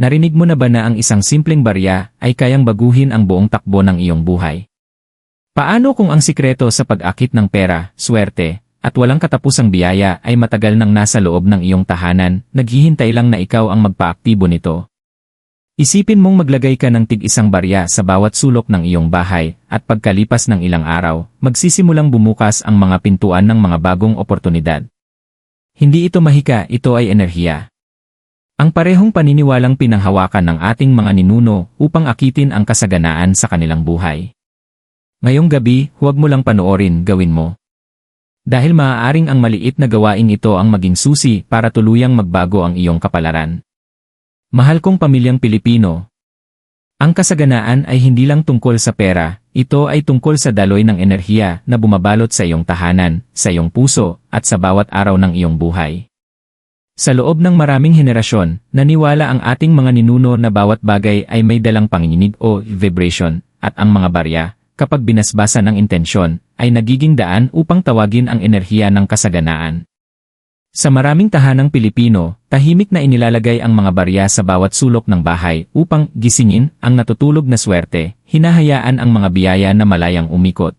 Narinig mo na ba na ang isang simpleng barya ay kayang baguhin ang buong takbo ng iyong buhay? Paano kung ang sikreto sa pag-akit ng pera, swerte, at walang katapusang biyaya ay matagal nang nasa loob ng iyong tahanan, naghihintay lang na ikaw ang magpaaktibo nito? Isipin mong maglagay ka ng tig-isang barya sa bawat sulok ng iyong bahay, at pagkalipas ng ilang araw, magsisimulang bumukas ang mga pintuan ng mga bagong oportunidad. Hindi ito mahika, ito ay enerhiya. Ang parehong paniniwalang pinanghawakan ng ating mga ninuno upang akitin ang kasaganaan sa kanilang buhay. Ngayong gabi, huwag mo lang panoorin, gawin mo. Dahil maaaring ang maliit na gawain ito ang maging susi para tuluyang magbago ang iyong kapalaran. Mahal kong pamilyang Pilipino, ang kasaganaan ay hindi lang tungkol sa pera, ito ay tungkol sa daloy ng enerhiya na bumabalot sa iyong tahanan, sa iyong puso, at sa bawat araw ng iyong buhay. Sa loob ng maraming henerasyon, naniwala ang ating mga ninuno na bawat bagay ay may dalang panginginig o vibration, at ang mga barya, kapag binasbasan ng intensyon, ay nagiging daan upang tawagin ang enerhiya ng kasaganaan. Sa maraming tahanang Pilipino, tahimik na inilalagay ang mga barya sa bawat sulok ng bahay upang gisingin ang natutulog na swerte, hinahayaan ang mga biyaya na malayang umikot.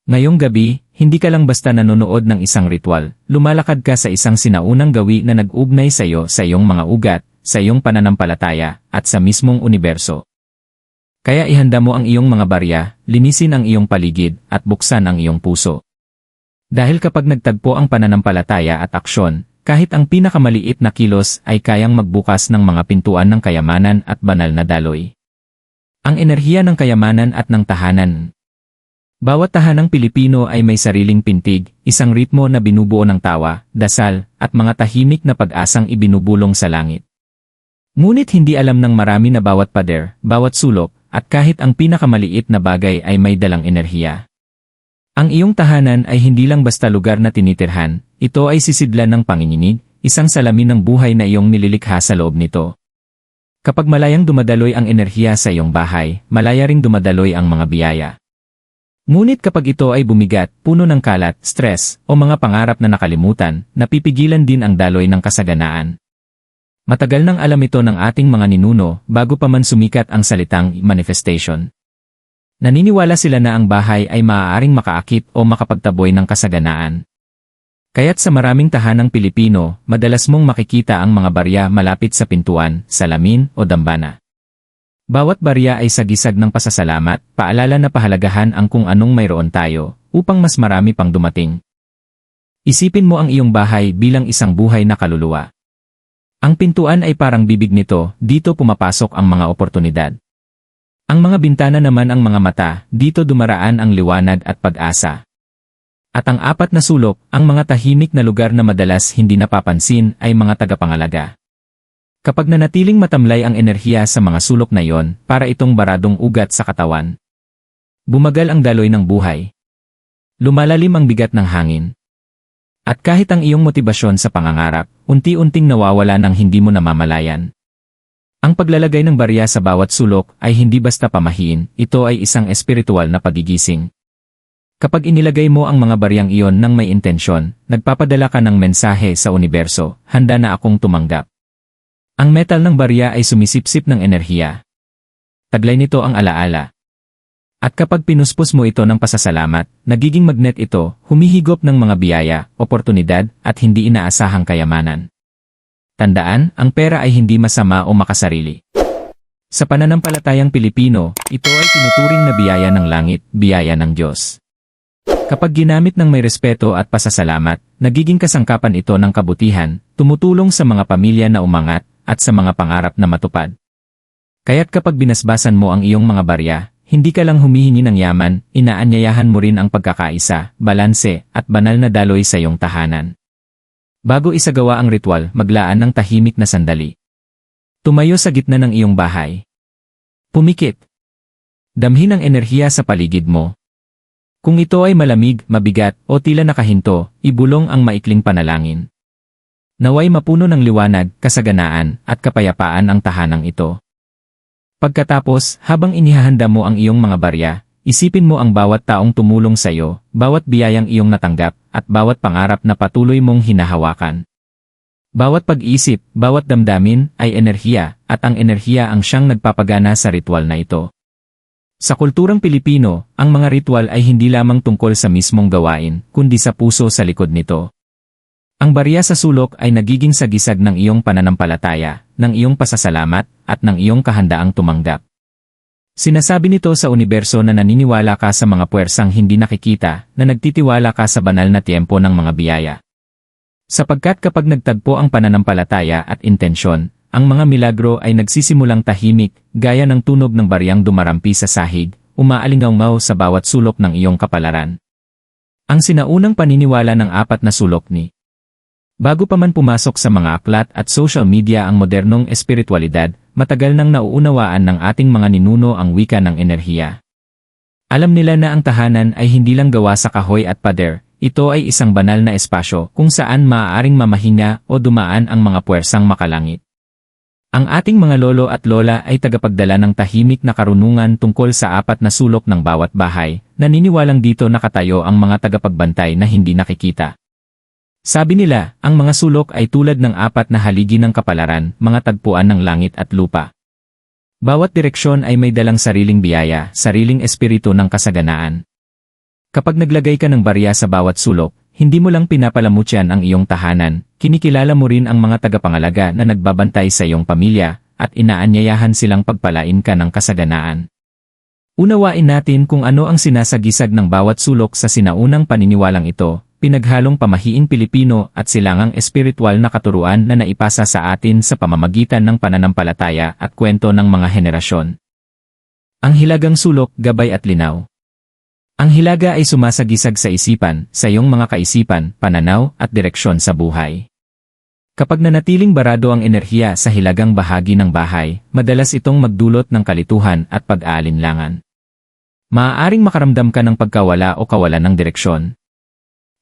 Ngayong gabi, hindi ka lang basta nanonood ng isang ritual, lumalakad ka sa isang sinaunang gawi na nag-ugnay sa iyo sa iyong mga ugat, sa iyong pananampalataya, at sa mismong universo. Kaya ihanda mo ang iyong mga barya, linisin ang iyong paligid, at buksan ang iyong puso. Dahil kapag nagtagpo ang pananampalataya at aksyon, kahit ang pinakamaliit na kilos ay kayang magbukas ng mga pintuan ng kayamanan at banal na daloy. Ang enerhiya ng kayamanan at ng tahanan. Bawat tahanang Pilipino ay may sariling pintig, isang ritmo na binubuo ng tawa, dasal, at mga tahimik na pag-asang ibinubulong sa langit. Ngunit hindi alam ng marami na bawat pader, bawat sulok, at kahit ang pinakamaliit na bagay ay may dalang enerhiya. Ang iyong tahanan ay hindi lang basta lugar na tinitirhan, ito ay sisidlan ng panginginig, isang salamin ng buhay na iyong nililikha sa loob nito. Kapag malayang dumadaloy ang enerhiya sa iyong bahay, malaya ring dumadaloy ang mga biyaya. Ngunit kapag ito ay bumigat, puno ng kalat, stress, o mga pangarap na nakalimutan, napipigilan din ang daloy ng kasaganaan. Matagal nang alam ito ng ating mga ninuno bago pa man sumikat ang salitang manifestation. Naniniwala sila na ang bahay ay maaaring makaakit o makapagtaboy ng kasaganaan. Kaya't sa maraming tahanang Pilipino, madalas mong makikita ang mga barya malapit sa pintuan, salamin o dambana. Bawat barya ay sagisag ng pasasalamat, paalala na pahalagahan ang kung anong mayroon tayo, upang mas marami pang dumating. Isipin mo ang iyong bahay bilang isang buhay na kaluluwa. Ang pintuan ay parang bibig nito, dito pumapasok ang mga oportunidad. Ang mga bintana naman ang mga mata, dito dumaraan ang liwanag at pag-asa. At ang apat na sulok, ang mga tahimik na lugar na madalas hindi napapansin ay mga tagapangalaga. Kapag nanatiling matamlay ang enerhiya sa mga sulok na iyon, para itong baradong ugat sa katawan. Bumagal ang daloy ng buhay. Lumalalim ang bigat ng hangin. At kahit ang iyong motibasyon sa pangangarap, unti-unting nawawala ng hindi mo namamalayan. Ang paglalagay ng barya sa bawat sulok ay hindi basta pamahiin, ito ay isang espiritual na pagigising. Kapag inilagay mo ang mga baryang iyon ng may intensyon, nagpapadala ka ng mensahe sa universo, handa na akong tumanggap. Ang metal ng barya ay sumisipsip ng enerhiya. Taglay nito ang alaala. At kapag pinuspos mo ito ng pasasalamat, nagiging magnet ito, humihigop ng mga biyaya, oportunidad, at hindi inaasahang kayamanan. Tandaan, ang pera ay hindi masama o makasarili. Sa pananampalatayang Pilipino, ito ay tinuturing na biyaya ng langit, biyaya ng Diyos. Kapag ginamit ng may respeto at pasasalamat, nagiging kasangkapan ito ng kabutihan, tumutulong sa mga pamilya na umangat, at sa mga pangarap na matupad. Kaya't kapag binasbasan mo ang iyong mga barya, hindi ka lang humihingi ng yaman, inaanyayahan mo rin ang pagkakaisa, balanse, at banal na daloy sa iyong tahanan. Bago isagawa ang ritual, maglaan ng tahimik na sandali. Tumayo sa gitna ng iyong bahay. Pumikit. Damhin ang enerhiya sa paligid mo. Kung ito ay malamig, mabigat, o tila nakahinto, ibulong ang maikling panalangin. Naway mapuno ng liwanag, kasaganaan, at kapayapaan ang tahanang ito. Pagkatapos, habang inihahanda mo ang iyong mga barya, isipin mo ang bawat taong tumulong sa iyo, bawat biyayang iyong natanggap, at bawat pangarap na patuloy mong hinahawakan. Bawat pag-isip, bawat damdamin ay enerhiya, at ang enerhiya ang siyang nagpapagana sa ritual na ito. Sa kulturang Pilipino, ang mga ritual ay hindi lamang tungkol sa mismong gawain, kundi sa puso sa likod nito. Ang barya sa sulok ay nagiging sagisag ng iyong pananampalataya, ng iyong pasasalamat, at ng iyong kahandaang tumanggap. Sinasabi nito sa universo na naniniwala ka sa mga puwersang hindi nakikita, na nagtitiwala ka sa banal na tiempo ng mga biyaya. Sapagkat kapag nagtagpo ang pananampalataya at intensyon, ang mga milagro ay nagsisimulang tahimik, gaya ng tunog ng baryang dumarampi sa sahig, umaalingaw sa bawat sulok ng iyong kapalaran. Ang sinaunang paniniwala ng apat na sulok ni bago pa man pumasok sa mga aklat at social media ang modernong espiritualidad, matagal nang nauunawaan ng ating mga ninuno ang wika ng enerhiya. Alam nila na ang tahanan ay hindi lang gawa sa kahoy at pader, ito ay isang banal na espasyo kung saan maaaring mamahinga o dumaan ang mga puwersang makalangit. Ang ating mga lolo at lola ay tagapagdala ng tahimik na karunungan tungkol sa apat na sulok ng bawat bahay, naniniwalang dito nakatayo ang mga tagapagbantay na hindi nakikita. Sabi nila, ang mga sulok ay tulad ng apat na haligi ng kapalaran, mga tagpuan ng langit at lupa. Bawat direksyon ay may dalang sariling biyaya, sariling espiritu ng kasaganaan. Kapag naglagay ka ng barya sa bawat sulok, hindi mo lang pinapalamutyan ang iyong tahanan, kinikilala mo rin ang mga tagapangalaga na nagbabantay sa iyong pamilya, at inaanyayahan silang pagpalain ka ng kasaganaan. Unawain natin kung ano ang sinasagisag ng bawat sulok sa sinaunang paniniwalang ito, pinaghalong pamahiing Pilipino at silangang espiritual na katuruan na naipasa sa atin sa pamamagitan ng pananampalataya at kwento ng mga henerasyon. Ang hilagang sulok, gabay at linaw. Ang hilaga ay sumasagisag sa isipan, sa iyong mga kaisipan, pananaw at direksyon sa buhay. Kapag nanatiling barado ang enerhiya sa hilagang bahagi ng bahay, madalas itong magdulot ng kalituhan at pag-aalinlangan. Maaaring makaramdam ka ng pagkawala o kawalan ng direksyon.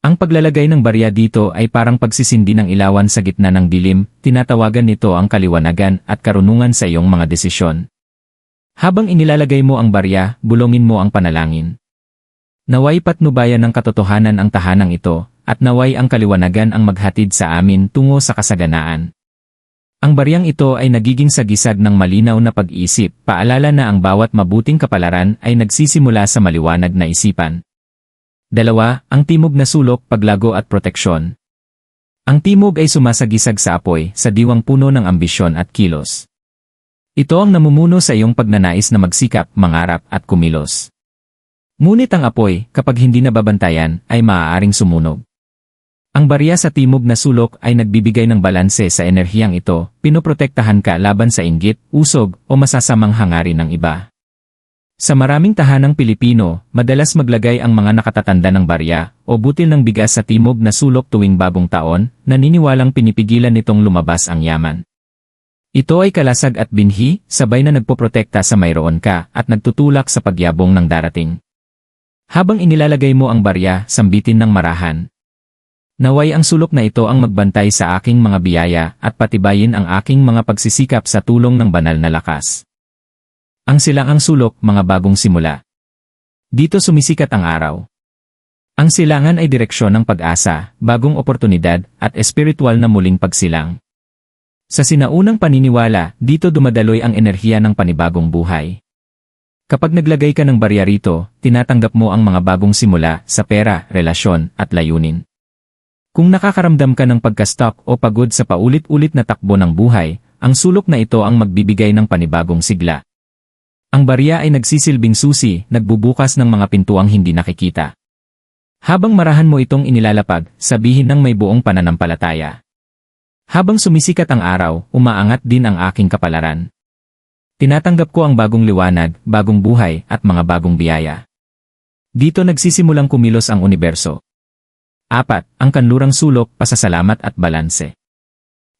Ang paglalagay ng barya dito ay parang pagsisindi ng ilawan sa gitna ng dilim, tinatawagan nito ang kaliwanagan at karunungan sa iyong mga desisyon. Habang inilalagay mo ang barya, bulongin mo ang panalangin. Naway patnubayan ng katotohanan ang tahanang ito, at naway ang kaliwanagan ang maghatid sa amin tungo sa kasaganaan. Ang baryang ito ay nagiging sagisag ng malinaw na pag-iisip, paalala na ang bawat mabuting kapalaran ay nagsisimula sa maliwanag na isipan. 2. Ang timog na sulok, paglago at proteksyon. Ang timog ay sumasagisag sa apoy, sa diwang puno ng ambisyon at kilos. Ito ang namumuno sa iyong pagnanais na magsikap, mangarap at kumilos. Ngunit ang apoy, kapag hindi nababantayan, ay maaaring sumunog. Ang barya sa timog na sulok ay nagbibigay ng balanse sa enerhiyang ito, pinoprotektahan ka laban sa inggit, usog, o masasamang hangarin ng iba. Sa maraming tahanang Pilipino, madalas maglagay ang mga nakatatanda ng barya o butil ng bigas sa timog na sulok tuwing bagong taon, naniniwalang pinipigilan nitong lumabas ang yaman. Ito ay kalasag at binhi, sabay na nagpoprotekta sa mayroon ka at nagtutulak sa pagyabong ng darating. Habang inilalagay mo ang barya, sambitin ng marahan. Naway ang sulok na ito ang magbantay sa aking mga biyaya at patibayin ang aking mga pagsisikap sa tulong ng banal na lakas. Ang silangang sulok, mga bagong simula. Dito sumisikat ang araw. Ang silangan ay direksyon ng pag-asa, bagong oportunidad, at espiritual na muling pagsilang. Sa sinaunang paniniwala, dito dumadaloy ang enerhiya ng panibagong buhay. Kapag naglagay ka ng barya rito, tinatanggap mo ang mga bagong simula sa pera, relasyon, at layunin. Kung nakakaramdam ka ng pagka-stuck o pagod sa paulit-ulit na takbo ng buhay, ang sulok na ito ang magbibigay ng panibagong sigla. Ang barya ay nagsisilbing susi, nagbubukas ng mga pintuang hindi nakikita. Habang marahan mo itong inilalapag, sabihin ng may buong pananampalataya. Habang sumisikat ang araw, umaangat din ang aking kapalaran. Tinatanggap ko ang bagong liwanag, bagong buhay, at mga bagong biyaya. Dito nagsisimulang kumilos ang universo. 4. Ang kanlurang sulok, pasasalamat at balanse.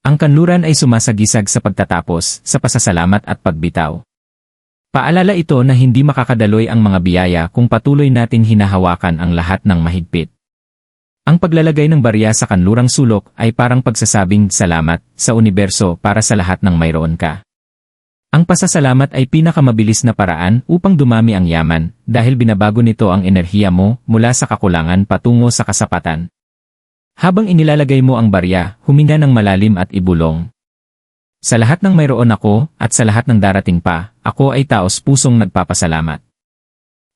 Ang kanluran ay sumasagisag sa pagtatapos, sa pasasalamat at pagbitaw. Paalala ito na hindi makakadaloy ang mga biyaya kung patuloy nating hinahawakan ang lahat ng mahigpit. Ang paglalagay ng barya sa kanlurang sulok ay parang pagsasabing salamat sa universo para sa lahat ng mayroon ka. Ang pasasalamat ay pinakamabilis na paraan upang dumami ang yaman dahil binabago nito ang enerhiya mo mula sa kakulangan patungo sa kasapatan. Habang inilalagay mo ang barya, huminga ng malalim at ibulong. Sa lahat ng mayroon ako, at sa lahat ng darating pa, ako ay taos-pusong nagpapasalamat.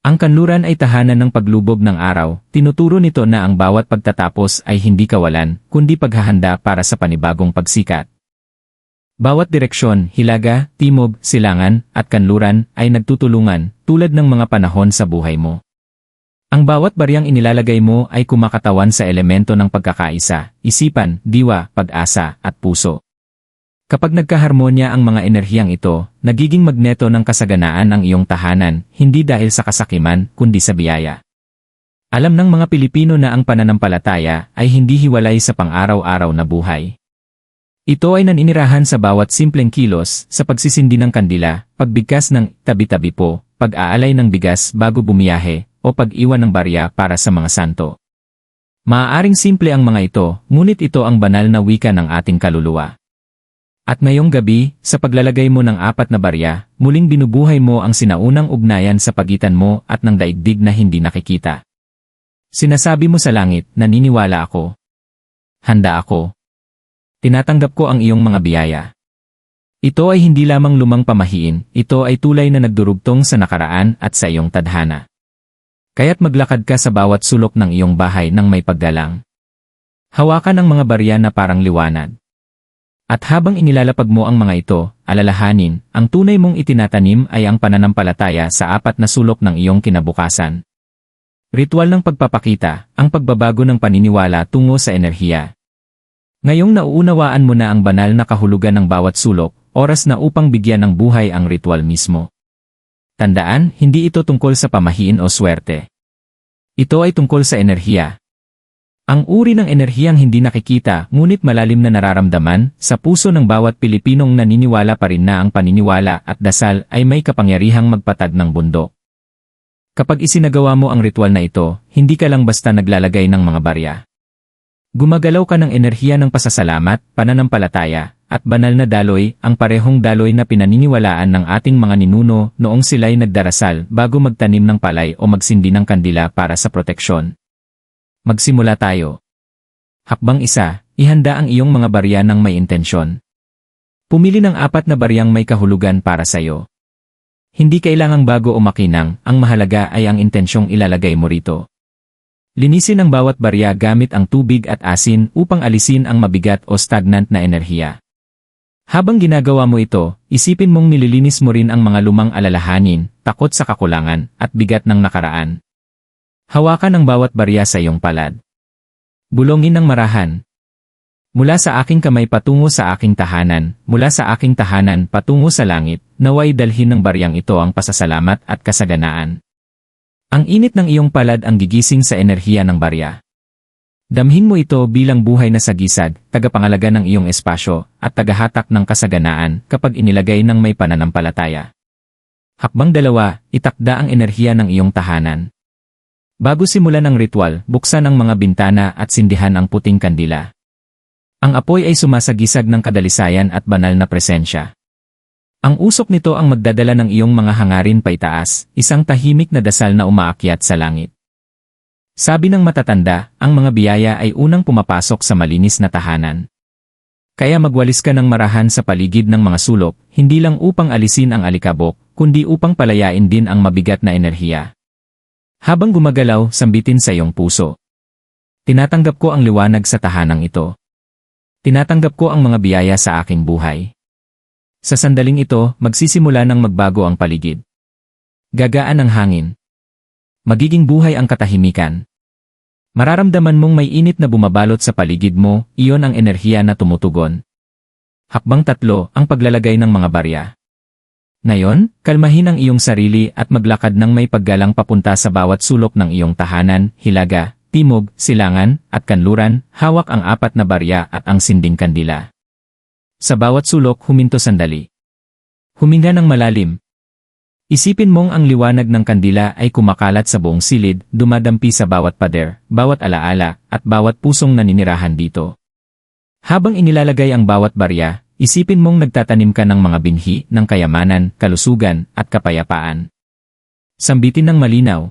Ang kanluran ay tahanan ng paglubog ng araw, tinuturo nito na ang bawat pagtatapos ay hindi kawalan, kundi paghahanda para sa panibagong pagsikat. Bawat direksyon, hilaga, timog, silangan, at kanluran ay nagtutulungan, tulad ng mga panahon sa buhay mo. Ang bawat baryang inilalagay mo ay kumakatawan sa elemento ng pagkakaisa, isipan, diwa, pag-asa, at puso. Kapag nagkaharmonya ang mga enerhiyang ito, nagiging magneto ng kasaganaan ang iyong tahanan, hindi dahil sa kasakiman, kundi sa biyaya. Alam ng mga Pilipino na ang pananampalataya ay hindi hiwalay sa pang-araw-araw na buhay. Ito ay naninirahan sa bawat simpleng kilos, sa pagsisindi ng kandila, pagbigkas ng tabi-tabi po, pag-aalay ng bigas bago bumiyahe, o pag-iwan ng barya para sa mga santo. Maaaring simple ang mga ito, ngunit ito ang banal na wika ng ating kaluluwa. At ngayong gabi, sa paglalagay mo ng 4 na barya, muling binubuhay mo ang sinaunang ugnayan sa pagitan mo at ng daigdig na hindi nakikita. Sinasabi mo sa langit, naniniwala ako. Handa ako. Tinatanggap ko ang iyong mga biyaya. Ito ay hindi lamang lumang pamahiin, ito ay tulay na nagdurugtong sa nakaraan at sa iyong tadhana. Kaya't maglakad ka sa bawat sulok ng iyong bahay ng may paggalang. Hawakan ang mga barya na parang liwanag. At habang inilalapag mo ang mga ito, alalahanin, ang tunay mong itinatanim ay ang pananampalataya sa 4 na sulok ng iyong kinabukasan. Ritual ng pagpapakita, ang pagbabago ng paniniwala tungo sa enerhiya. Ngayong nauunawaan mo na ang banal na kahulugan ng bawat sulok, oras na upang bigyan ng buhay ang ritual mismo. Tandaan, hindi ito tungkol sa pamahiin o swerte. Ito ay tungkol sa enerhiya. Ang uri ng enerhiyang hindi nakikita, ngunit malalim na nararamdaman, sa puso ng bawat Pilipinong naniniwala pa rin na ang paniniwala at dasal ay may kapangyarihang magpatag ng bundok. Kapag isinagawa mo ang ritual na ito, hindi ka lang basta naglalagay ng mga barya. Gumagalaw ka ng enerhiya ng pasasalamat, pananampalataya, at banal na daloy, ang parehong daloy na pinaniniwalaan ng ating mga ninuno noong sila'y nagdarasal bago magtanim ng palay o magsindi ng kandila para sa proteksyon. Magsimula tayo. Hakbang 1, ihanda ang iyong mga barya ng may intensyon. Pumili ng 4 na baryang may kahulugan para sa iyo. Hindi kailangang bago o makinang, ang mahalaga ay ang intensyong ilalagay mo rito. Linisin ang bawat barya gamit ang tubig at asin upang alisin ang mabigat o stagnant na enerhiya. Habang ginagawa mo ito, isipin mong nililinis mo rin ang mga lumang alalahanin, takot sa kakulangan, at bigat ng nakaraan. Hawakan ang bawat barya sa iyong palad. Bulongin ng marahan. Mula sa aking kamay patungo sa aking tahanan, mula sa aking tahanan patungo sa langit, naway dalhin ng baryang ito ang pasasalamat at kasaganaan. Ang init ng iyong palad ang gigising sa enerhiya ng barya. Damhin mo ito bilang buhay na sagisag, tagapangalaga ng iyong espasyo, at tagahatak ng kasaganaan kapag inilagay ng may pananampalataya. Hakbang 2, itakda ang enerhiya ng iyong tahanan. Bago simulan ang ritual, buksan ang mga bintana at sindihan ang puting kandila. Ang apoy ay sumasagisag ng kadalisayan at banal na presensya. Ang usok nito ang magdadala ng iyong mga hangarin paitaas, isang tahimik na dasal na umaakyat sa langit. Sabi ng matatanda, ang mga biyaya ay unang pumapasok sa malinis na tahanan. Kaya magwalis ka ng marahan sa paligid ng mga sulok, hindi lang upang alisin ang alikabok, kundi upang palayain din ang mabigat na enerhiya. Habang gumagalaw, sambitin sa iyong puso. Tinatanggap ko ang liwanag sa tahanang ito. Tinatanggap ko ang mga biyaya sa aking buhay. Sa sandaling ito, magsisimula ng magbago ang paligid. Gagaan ang hangin. Magiging buhay ang katahimikan. Mararamdaman mong may init na bumabalot sa paligid mo, iyon ang enerhiya na tumutugon. Hakbang 3, ang paglalagay ng mga barya. Ngayon, kalmahin ang iyong sarili at maglakad ng may paggalang papunta sa bawat sulok ng iyong tahanan, hilaga, timog, silangan, at kanluran, hawak ang 4 na barya at ang sinding kandila. Sa bawat sulok, huminto sandali. Huminga ng malalim. Isipin mong ang liwanag ng kandila ay kumakalat sa buong silid, dumadampi sa bawat pader, bawat alaala, at bawat pusong naninirahan dito. Habang inilalagay ang bawat barya, isipin mong nagtatanim ka ng mga binhi ng kayamanan, kalusugan, at kapayapaan. Sambitin ng malinaw.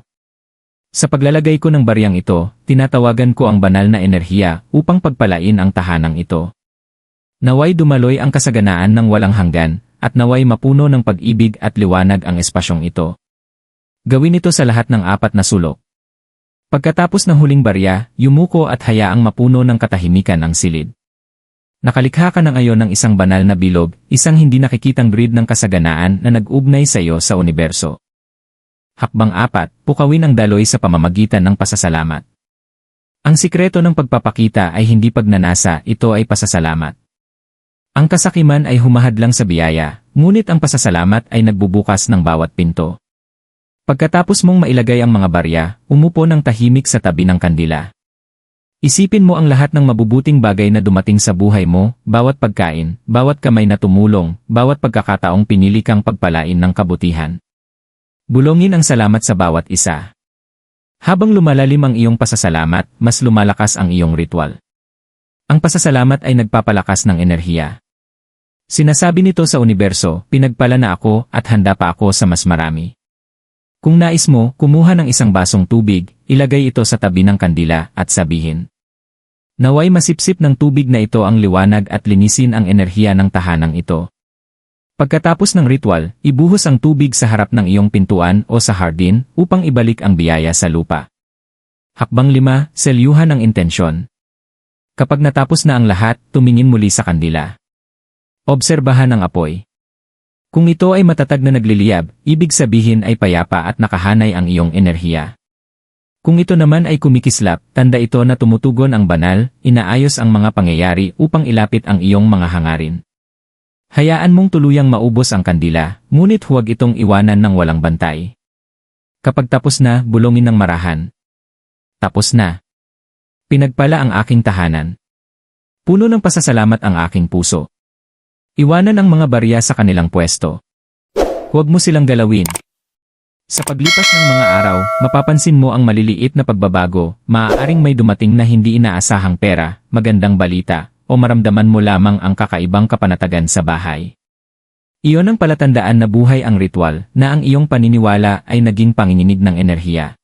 Sa paglalagay ko ng baryang ito, tinatawagan ko ang banal na enerhiya upang pagpalain ang tahanang ito. Naway dumaloy ang kasaganaan ng walang hanggan, at naway mapuno ng pag-ibig at liwanag ang espasyong ito. Gawin ito sa lahat ng 4 na sulok. Pagkatapos ng huling barya, yumuko at hayaang mapuno ng katahimikan ang silid. Nakalikha ka na ngayon ng isang banal na bilog, isang hindi nakikitang grid ng kasaganaan na nag-ugnay sa iyo sa universo. Hakbang 4, pukawin ang daloy sa pamamagitan ng pasasalamat. Ang sikreto ng pagpapakita ay hindi pagnanasa, ito ay pasasalamat. Ang kasakiman ay humahadlang sa biyaya, ngunit ang pasasalamat ay nagbubukas ng bawat pinto. Pagkatapos mong mailagay ang mga barya, umupo ng tahimik sa tabi ng kandila. Isipin mo ang lahat ng mabubuting bagay na dumating sa buhay mo, bawat pagkain, bawat kamay na tumulong, bawat pagkakataong pinili kang pagpalain ng kabutihan. Bulongin ang salamat sa bawat isa. Habang lumalalim ang iyong pasasalamat, mas lumalakas ang iyong ritual. Ang pasasalamat ay nagpapalakas ng enerhiya. Sinasabi nito sa universo, pinagpala na ako at handa pa ako sa mas marami. Kung nais mo, kumuha ng isang basong tubig, ilagay ito sa tabi ng kandila at sabihin. Naway masipsip ng tubig na ito ang liwanag at linisin ang enerhiya ng tahanang ito. Pagkatapos ng ritual, ibuhos ang tubig sa harap ng iyong pintuan o sa hardin upang ibalik ang biyaya sa lupa. Hakbang 5, selyuhan ang intensyon. Kapag natapos na ang lahat, tumingin muli sa kandila. Obserbahan ang apoy. Kung ito ay matatag na nagliliyab, ibig sabihin ay payapa at nakahanay ang iyong enerhiya. Kung ito naman ay kumikislap, tanda ito na tumutugon ang banal, inaayos ang mga pangyayari upang ilapit ang iyong mga hangarin. Hayaan mong tuluyang maubos ang kandila, ngunit huwag itong iwanan ng walang bantay. Kapag tapos na, bulongin ng marahan. Tapos na. Pinagpala ang aking tahanan. Puno ng pasasalamat ang aking puso. Iwanan ang mga barya sa kanilang pwesto. Huwag mo silang galawin. Sa paglipas ng mga araw, mapapansin mo ang maliliit na pagbabago, maaaring may dumating na hindi inaasahang pera, magandang balita, o maramdaman mo lamang ang kakaibang kapanatagan sa bahay. Iyon ang palatandaan na buhay ang ritual, na ang iyong paniniwala ay naging panginginig ng enerhiya.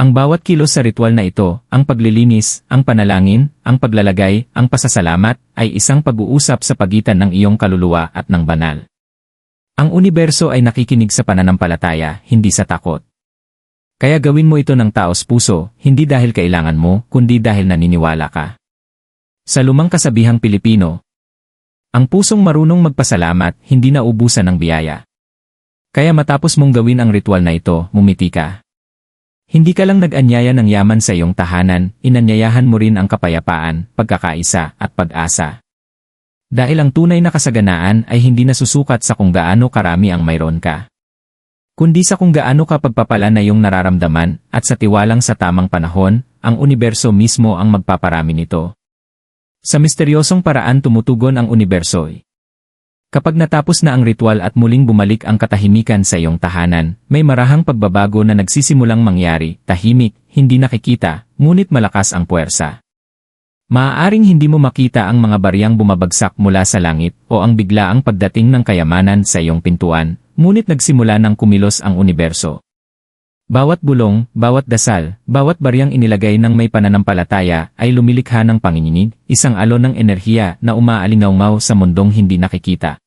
Ang bawat kilos sa ritual na ito, ang paglilinis, ang panalangin, ang paglalagay, ang pasasalamat, ay isang pag-uusap sa pagitan ng iyong kaluluwa at ng banal. Ang universo ay nakikinig sa pananampalataya, hindi sa takot. Kaya gawin mo ito ng taos puso, hindi dahil kailangan mo, kundi dahil naniniwala ka. Sa lumang kasabihang Pilipino, ang pusong marunong magpasalamat, hindi naubusan ng biyaya. Kaya matapos mong gawin ang ritual na ito, mumiti ka. Hindi ka lang nag-anyaya ng yaman sa iyong tahanan, inanyayahan mo rin ang kapayapaan, pagkakaisa, at pag-asa. Dahil ang tunay na kasaganaan ay hindi nasusukat sa kung gaano karami ang mayroon ka, kundi sa kung gaano ka pagpapala na iyong nararamdaman, at sa tiwalang sa tamang panahon, ang universo mismo ang magpaparami nito. Sa misteryosong paraan tumutugon ang universo. Kapag natapos na ang ritual at muling bumalik ang katahimikan sa iyong tahanan, may marahang pagbabago na nagsisimulang mangyari, tahimik, hindi nakikita, ngunit malakas ang puwersa. Maaaring hindi mo makita ang mga baryang bumabagsak mula sa langit o ang biglaang pagdating ng kayamanan sa iyong pintuan, ngunit nagsimula ng kumilos ang universo. Bawat bulong, bawat dasal, bawat baryang inilagay ng may pananampalataya ay lumilikha ng panginginig, isang alon ng enerhiya na umaalingaw sa mundong hindi nakikita.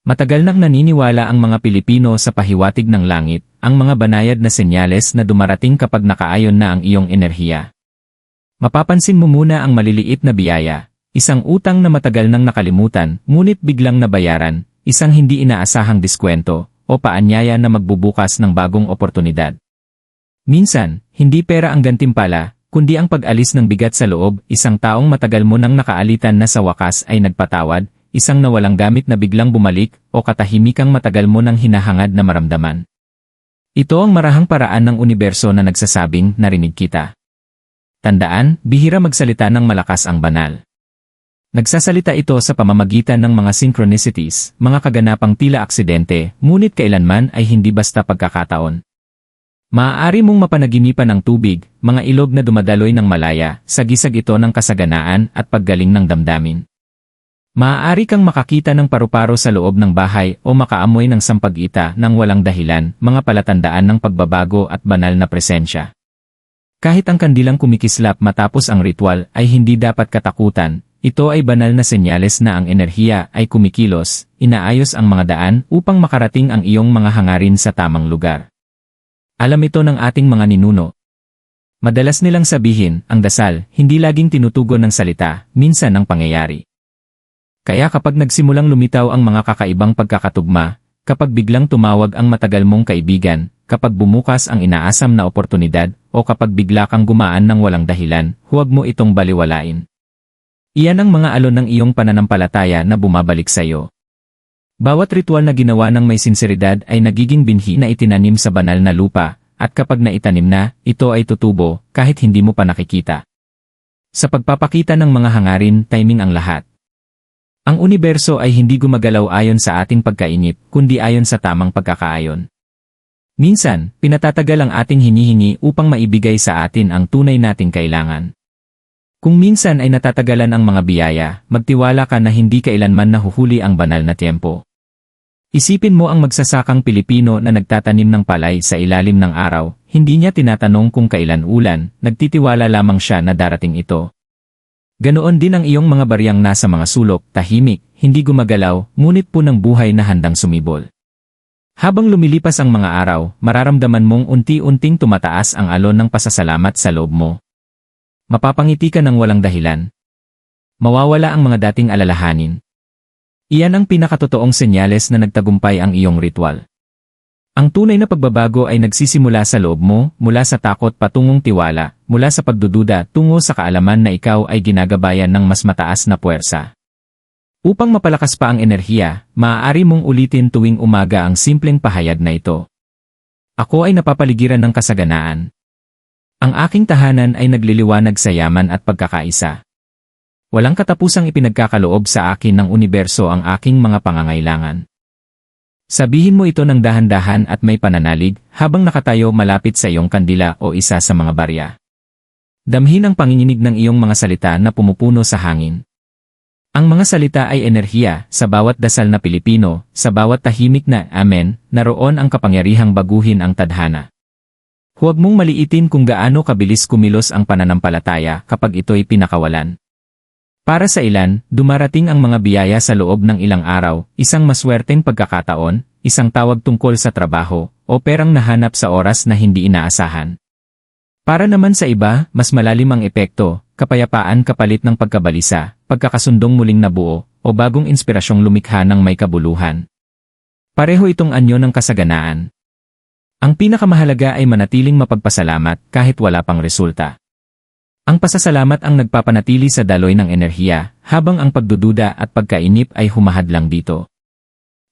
Matagal nang naniniwala ang mga Pilipino sa pahiwatig ng langit, ang mga banayad na senyales na dumarating kapag nakaayon na ang iyong enerhiya. Mapapansin mo muna ang maliliit na biyaya, isang utang na matagal nang nakalimutan, ngunit biglang nabayaran, isang hindi inaasahang diskwento, o paanyaya na magbubukas ng bagong oportunidad. Minsan, hindi pera ang gantimpala, kundi ang pag-alis ng bigat sa loob, isang taong matagal mo nang nakaalitan na sa wakas ay nagpatawad, isang nawalang gamit na biglang bumalik, o katahimikang matagal mo nang hinahangad na maramdaman. Ito ang marahang paraan ng universo na nagsasabing, narinig kita. Tandaan, bihira magsalita ng malakas ang banal. Nagsasalita ito sa pamamagitan ng mga synchronicities, mga kaganapang tila aksidente, ngunit kailanman ay hindi basta pagkakataon. Maaari mong mapanaginipan ng tubig, mga ilog na dumadaloy ng malaya, sagisag ito ng kasaganaan at paggaling ng damdamin. Maaari kang makakita ng paru-paro sa loob ng bahay o makaamoy ng sampag-ita ng walang dahilan, mga palatandaan ng pagbabago at banal na presensya. Kahit ang kandilang kumikislap matapos ang ritual ay hindi dapat katakutan, ito ay banal na senyales na ang enerhiya ay kumikilos, inaayos ang mga daan upang makarating ang iyong mga hangarin sa tamang lugar. Alam ito ng ating mga ninuno. Madalas nilang sabihin, ang dasal, hindi laging tinutugon ng salita, minsan ng pangyayari. Kaya kapag nagsimulang lumitaw ang mga kakaibang pagkakatugma, kapag biglang tumawag ang matagal mong kaibigan, kapag bumukas ang inaasam na oportunidad, o kapag bigla kang gumaan ng walang dahilan, huwag mo itong baliwalain. Iyan ang mga alon ng iyong pananampalataya na bumabalik sa iyo. Bawat ritual na ginawa ng may sinseridad ay nagiging binhi na itinanim sa banal na lupa, at kapag naitanim na, ito ay tutubo, kahit hindi mo pa nakikita. Sa pagpapakita ng mga hangarin, timing ang lahat. Ang universo ay hindi gumagalaw ayon sa ating pagkainip, kundi ayon sa tamang pagkakaayon. Minsan, pinatatagal ang ating hinihingi upang maibigay sa atin ang tunay nating kailangan. Kung minsan ay natatagalan ang mga biyaya, magtiwala ka na hindi kailanman nahuhuli ang banal na tiempo. Isipin mo ang magsasakang Pilipino na nagtatanim ng palay sa ilalim ng araw, hindi niya tinatanong kung kailan ulan, nagtitiwala lamang siya na darating ito. Ganoon din ang iyong mga baryang nasa mga sulok, tahimik, hindi gumagalaw, ngunit punang buhay na handang sumibol. Habang lumilipas ang mga araw, mararamdaman mong unti-unting tumataas ang alon ng pasasalamat sa loob mo. Mapapangiti ka ng walang dahilan. Mawawala ang mga dating alalahanin. Iyan ang pinakatotoong senyales na nagtagumpay ang iyong ritual. Ang tunay na pagbabago ay nagsisimula sa loob mo, mula sa takot patungong tiwala, mula sa pagdududa tungo sa kaalaman na ikaw ay ginagabayan ng mas mataas na puwersa. Upang mapalakas pa ang enerhiya, maaari mong ulitin tuwing umaga ang simpleng pahayag na ito. Ako ay napapaligiran ng kasaganaan. Ang aking tahanan ay nagliliwanag sa yaman at pagkakaisa. Walang katapusang ipinagkakaloob sa akin ng universo ang aking mga pangangailangan. Sabihin mo ito ng dahan-dahan at may pananalig habang nakatayo malapit sa iyong kandila o isa sa mga barya. Damhin ang panginginig ng iyong mga salita na pumupuno sa hangin. Ang mga salita ay enerhiya, sa bawat dasal na Pilipino, sa bawat tahimik na amen, naroon ang kapangyarihang baguhin ang tadhana. Huwag mong maliitin kung gaano kabilis kumilos ang pananampalataya kapag ito'y pinakawalan. Para sa ilan, dumarating ang mga biyaya sa loob ng ilang araw, isang maswerteng pagkakataon, isang tawag tungkol sa trabaho, o perang nahanap sa oras na hindi inaasahan. Para naman sa iba, mas malalim ang epekto, kapayapaan kapalit ng pagkabalisa, pagkakasundong muling nabuo, o bagong inspirasyong lumikha ng may kabuluhan. Pareho itong anyo ng kasaganaan. Ang pinakamahalaga ay manatiling mapagpasalamat kahit wala pang resulta. Ang pasasalamat ang nagpapanatili sa daloy ng enerhiya, habang ang pagdududa at pagkainip ay humahadlang dito.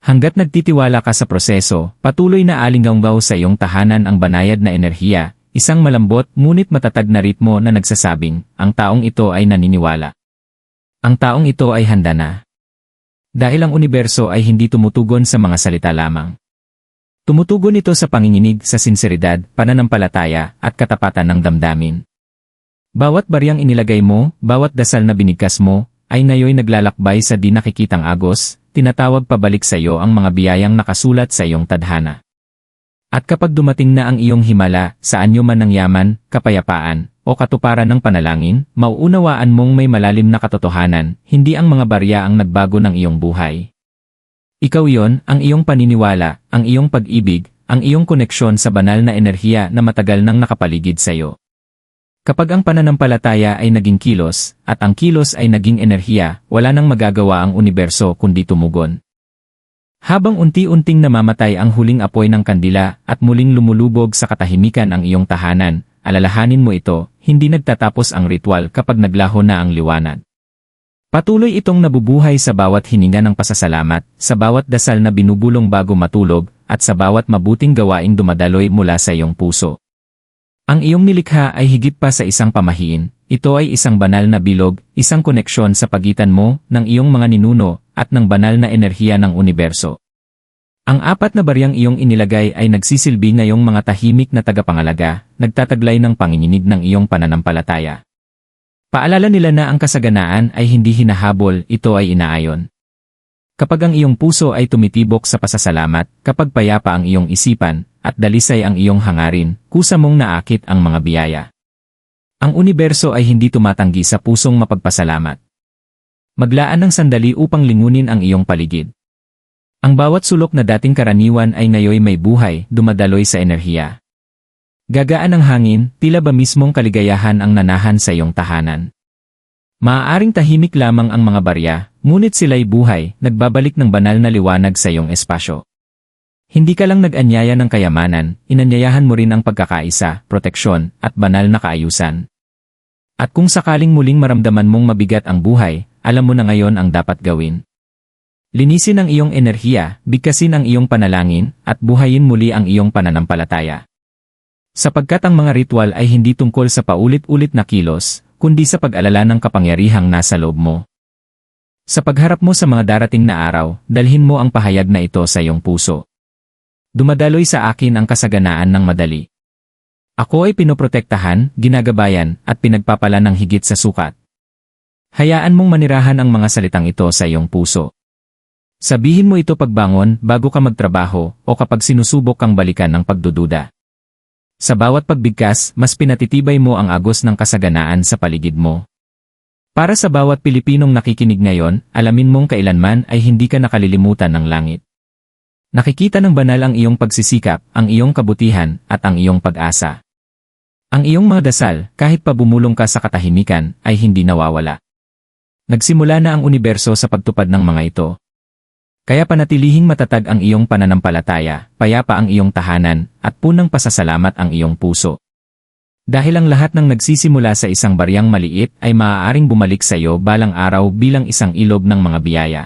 Hanggat nagtitiwala ka sa proseso, patuloy na alinggaw sa iyong tahanan ang banayad na enerhiya, isang malambot ngunit matatag na ritmo na nagsasabing, ang taong ito ay naniniwala. Ang taong ito ay handa na. Dahil ang universo ay hindi tumutugon sa mga salita lamang. Tumutugon ito sa panginginig, sa sinseridad, pananampalataya, at katapatan ng damdamin. Bawat baryang inilagay mo, bawat dasal na binigkas mo, ay ngayoy naglalakbay sa di nakikitang agos, tinatawag pabalik sa iyo ang mga biyayang nakasulat sa iyong tadhana. At kapag dumating na ang iyong himala, sa anyo man ng yaman, kapayapaan, o katuparan ng panalangin, mauunawaan mong may malalim na katotohanan, hindi ang mga barya ang nagbago ng iyong buhay. Ikaw yon, ang iyong paniniwala, ang iyong pag-ibig, ang iyong koneksyon sa banal na enerhiya na matagal nang nakapaligid sa iyo. Kapag ang pananampalataya ay naging kilos, at ang kilos ay naging enerhiya, wala nang magagawa ang universo kundi tumugon. Habang unti-unting namamatay ang huling apoy ng kandila at muling lumulubog sa katahimikan ang iyong tahanan, alalahanin mo ito, hindi nagtatapos ang ritual kapag naglaho na ang liwanag. Patuloy itong nabubuhay sa bawat hininga ng pasasalamat, sa bawat dasal na binubulong bago matulog, at sa bawat mabuting gawaing dumadaloy mula sa iyong puso. Ang iyong nilikha ay higit pa sa isang pamahiin, ito ay isang banal na bilog, isang koneksyon sa pagitan mo, ng iyong mga ninuno, at ng banal na enerhiya ng universo. Ang apat na baryang iyong inilagay ay nagsisilbi ngayong mga tahimik na tagapangalaga, nagtataglay ng panginginig ng iyong pananampalataya. Paalala nila na ang kasaganaan ay hindi hinahabol, ito ay inaayon. Kapag ang iyong puso ay tumitibok sa pasasalamat, kapag payapa ang iyong isipan, at dalisay ang iyong hangarin, kusa mong naakit ang mga biyaya. Ang universo ay hindi tumatanggi sa pusong mapagpasalamat. Maglaan ng sandali upang lingunin ang iyong paligid. Ang bawat sulok na dating karaniwan ay ngayoy may buhay, dumadaloy sa enerhiya. Gagaan ang hangin, tila ba mismong kaligayahan ang nanahan sa iyong tahanan. Maaaring tahimik lamang ang mga barya, ngunit sila'y buhay, nagbabalik ng banal na liwanag sa iyong espasyo. Hindi ka lang nag-anyaya ng kayamanan, inanyayahan mo rin ang pagkakaisa, proteksyon, at banal na kaayusan. At kung sakaling muling maramdaman mong mabigat ang buhay, alam mo na ngayon ang dapat gawin. Linisin ang iyong enerhiya, bigkasin ang iyong panalangin, at buhayin muli ang iyong pananampalataya. Sapagkat ang mga ritual ay hindi tungkol sa paulit-ulit na kilos, kundi sa pag-alala ng kapangyarihang nasa loob mo. Sa pagharap mo sa mga darating na araw, dalhin mo ang pahayag na ito sa iyong puso. Dumadaloy sa akin ang kasaganaan ng madali. Ako ay pinoprotektahan, ginagabayan, at pinagpapala ng higit sa sukat. Hayaan mong manirahan ang mga salitang ito sa iyong puso. Sabihin mo ito pagbangon, bago ka magtrabaho, o kapag sinusubok kang balikan ng pagdududa. Sa bawat pagbigkas, mas pinatitibay mo ang agos ng kasaganaan sa paligid mo. Para sa bawat Pilipinong nakikinig ngayon, alamin mong kailanman ay hindi ka nakalilimutan ng langit. Nakikita ng banal ang iyong pagsisikap, ang iyong kabutihan, at ang iyong pag-asa. Ang iyong mga dasal, kahit pa bumulong ka sa katahimikan, ay hindi nawawala. Nagsimula na ang universo sa pagtupad ng mga ito. Kaya panatilihing matatag ang iyong pananampalataya, payapa ang iyong tahanan, at punang pasasalamat ang iyong puso. Dahil ang lahat ng nagsisimula sa isang baryang maliit ay maaaring bumalik sa iyo balang araw bilang isang ilog ng mga biyaya.